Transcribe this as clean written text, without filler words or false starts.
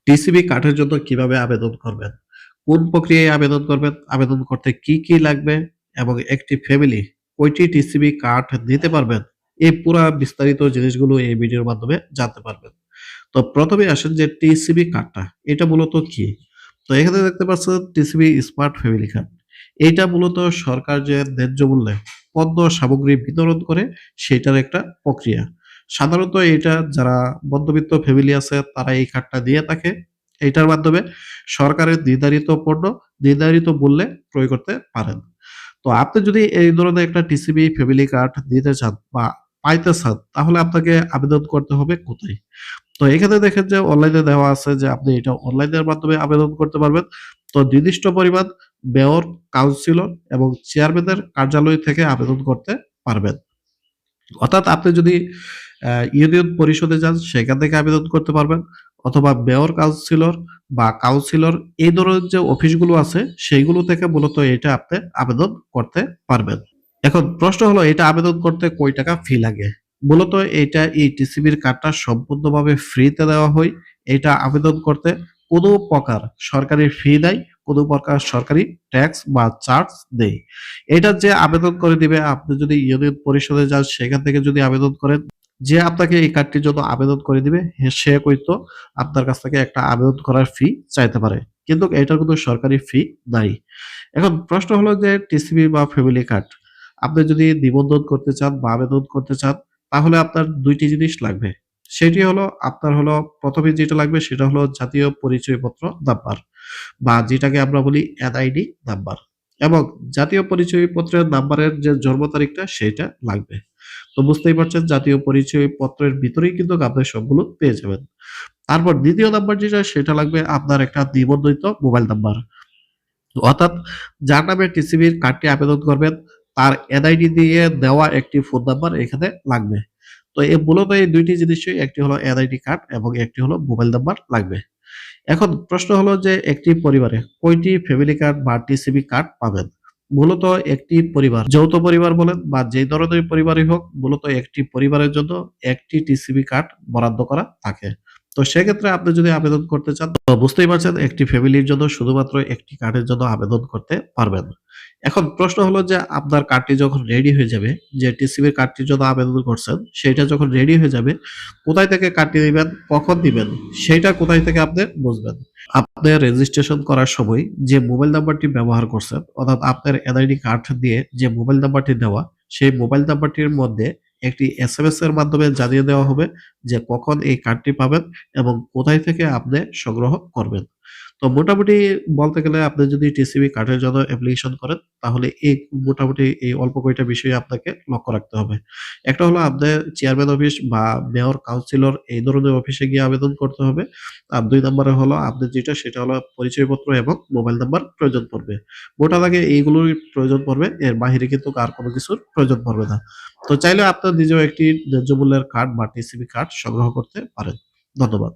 TCB কার্ডের জন্য কিভাবে আবেদন করবেন? কোন প্রক্রিয়ায় আবেদন করবেন? আবেদন করতে কি, কি লাগবে? এবং একটি ফ্যামিলি কয়টি টিসিবি কার্ড নিতে পারবেন? এই পুরা বিস্তারিত জিনিসগুলো এই ভিডিওর মাধ্যমে জানতে পারবেন। তো ১ম এ আসেন যে টিসিবি কার্ডটা, এটা মূলত কি? তো এখানে দেখতে পাচ্ছেন টিসিবি স্মার্ট ফ্যামিলি কার্ড। এইটা মূলত সরকার যে ন্যায্য মূল্যে পণ্য সামগ্রী বিতরণ করে সেটার একটা প্রক্রিয়া। সাধারণত এটা যারা মধ্যবিত্ত ফ্যামিলি আছে তারা এই কার্ডটা দিয়ে থাকে। এইটার মাধ্যমে সরকারের নির্ধারিত পণ্য নির্ধারিত মূল্যে ক্রয় করতে পারেন। তো আপনি যদি এই ধরনের একটা টিসিবি ফ্যামিলি কার্ড নিতে চান বা পাইতে চান তাহলে আপনাকে আবেদন করতে হবে কোথায়? তো এখানে দেখেন যে অনলাইনে দেওয়া আছে যে আপনি এটা অনলাইনের মাধ্যমে আবেদন করতে পারবেন। তো নির্দিষ্ট পরিমাণ মেয়র, কাউন্সিলর এবং চেয়ারম্যানের কার্যালয় থেকে আবেদন করতে পারবেন। অর্থাৎ আপনি যদি ইউনিয়ন পরিষদে যান সেখান থেকে আবেদন করতে পারবেন অথবা মেয়র, কাউন্সিলর বা কাউন্সিলর এই ধরনের যে অফিসগুলো আছে সেইগুলো থেকে মূলত এটা আপনি আবেদন করতে পারবেন। এখন প্রশ্ন হলো এটা আবেদন করতে কয় টাকা ফি লাগে? মূলত এইটা এই টিসিবির কার্ডটা সম্পূর্ণভাবে ফ্রিতে দেওয়া হয়। এটা আবেদন করতে কোনো প্রকার সরকারি ফি নাই, কোনো প্রকার সরকারি ট্যাক্স বা চার্জ নেই। এটা যে আবেদন করে দিবে আপনি যদি ইউনিয়ন পরিষদে যান সেখান থেকে যদি আবেদন করেন, যে আপনাকে এই কার্ডটির জন্য আবেদন করে দিবে সে হয়তো আপনার কাছ থেকে একটা আবেদন করার ফি চাইতে পারে। কিন্তু এটার কোনো সরকারি ফি নাই। এখন প্রশ্ন হলো যে টিসিবি বা ফ্যামিলি কার্ড আপনি যদি নিবন্ধন করতে চান বা আবেদন করতে চান তাহলে আপনার ২ টি জিনিস লাগবে। সেটি হলো আপনার হলো ১ম এ যেটা লাগবে সেটা হলো জাতীয় পরিচয়পত্র নাম্বার বা যেটাকে আমরা বলি এনআইডি নাম্বার এবং জাতীয় পরিচয়পত্রের নাম্বারের যে জন্ম তারিখটা সেটা লাগবে। তো বুঝতেই পারছেন জাতীয় পরিচয়পত্রের ভিতরেই কিন্তু আপনি সবগুলো পেয়ে যাবেন। তারপর ২য় নাম্বার যেটা সেটা লাগবে আপনার একটা নিবন্ধিত মোবাইল নাম্বার। অর্থাৎ যার নামে টিসিবির কার্ডটি আবেদন করবেন তার এনআইডি দিয়ে দেওয়া একটি ফোন নাম্বার এখানে লাগবে। তো মূলত এই ২ টি জিনিসই একটি হলো এনআইডি কার্ড এবং একটি হলো মোবাইল নাম্বার লাগবে। এখন প্রশ্ন হলো যে একটি পরিবারে কয়টি ফ্যামিলি কার্ড বা টিসিবি কার্ড পাবেন? মূলত একটি পরিবার, যৌথ পরিবার বলেন বা যে ধরনের পরিবারই হোক মূলত একটি পরিবারের জন্য একটি টিসিবি কার্ড বরাদ্দ করা থাকে। তো সেক্ষেত্রে আপনি যদি আবেদন করতে চান তো বুঝতেই পারছেন একটি ফ্যামিলির জন্য শুধুমাত্র একটি কার্ডের জন্য আবেদন করতে পারবেন। এখন প্রশ্ন হলো যে আপনার কার্ডটি যখন রেডি হয়ে যাবে, যে টিসিবির কার্ডটির জন্য আবেদন করছেন সেটা যখন রেডি হয়ে যাবে, কোথায় থেকে কার্ডটি দিবেন, কখন দিবেন সেইটা কোথায় থেকে আপনি বুঝবেন? আপনি রেজিস্ট্রেশন করার সময় যে মোবাইল নাম্বারটি ব্যবহার করছেন অর্থাৎ আপনার এনআইডি কার্ড দিয়ে যে মোবাইল নাম্বারটি দেওয়া, সেই মোবাইল নাম্বারটির মধ্যে একটি এসএমএস এর মাধ্যমে জানিয়ে দেওয়া হবে যে কখন এই কার্ডটি পাবেন এবং কোথায় থেকে আপনি সংগ্রহ করবেন। তো মোটামুটি বলতে গেলে আপনি যদি টিসিবি কার্ডের জন্য অ্যাপ্লিকেশন করেন তাহলে এই মোটামুটি এই অল্প কয়টা বিষয় আপনাকে লক্ষ্য রাখতে হবে। একটা হলো আপনার চেয়ারম্যান অফিস বা মেয়র, কাউন্সিলর এই ধরনের অফিসে গিয়ে আবেদন করতে হবে। আর ২ নম্বরে হলো আপনার যেটা সেটা হলো পরিচয়পত্র এবং মোবাইল নাম্বার প্রয়োজন পড়বে। মোটা দাগে এইগুলোই প্রয়োজন পড়বে। এর বাহিরে কিন্তু আর কোনো কিছুর প্রয়োজন পড়বে না। তো চাইলে আপনার নিজেও একটি ন্যায্য মূল্যের কার্ড বা টিসিবি কার্ড সংগ্রহ করতে পারেন। ধন্যবাদ।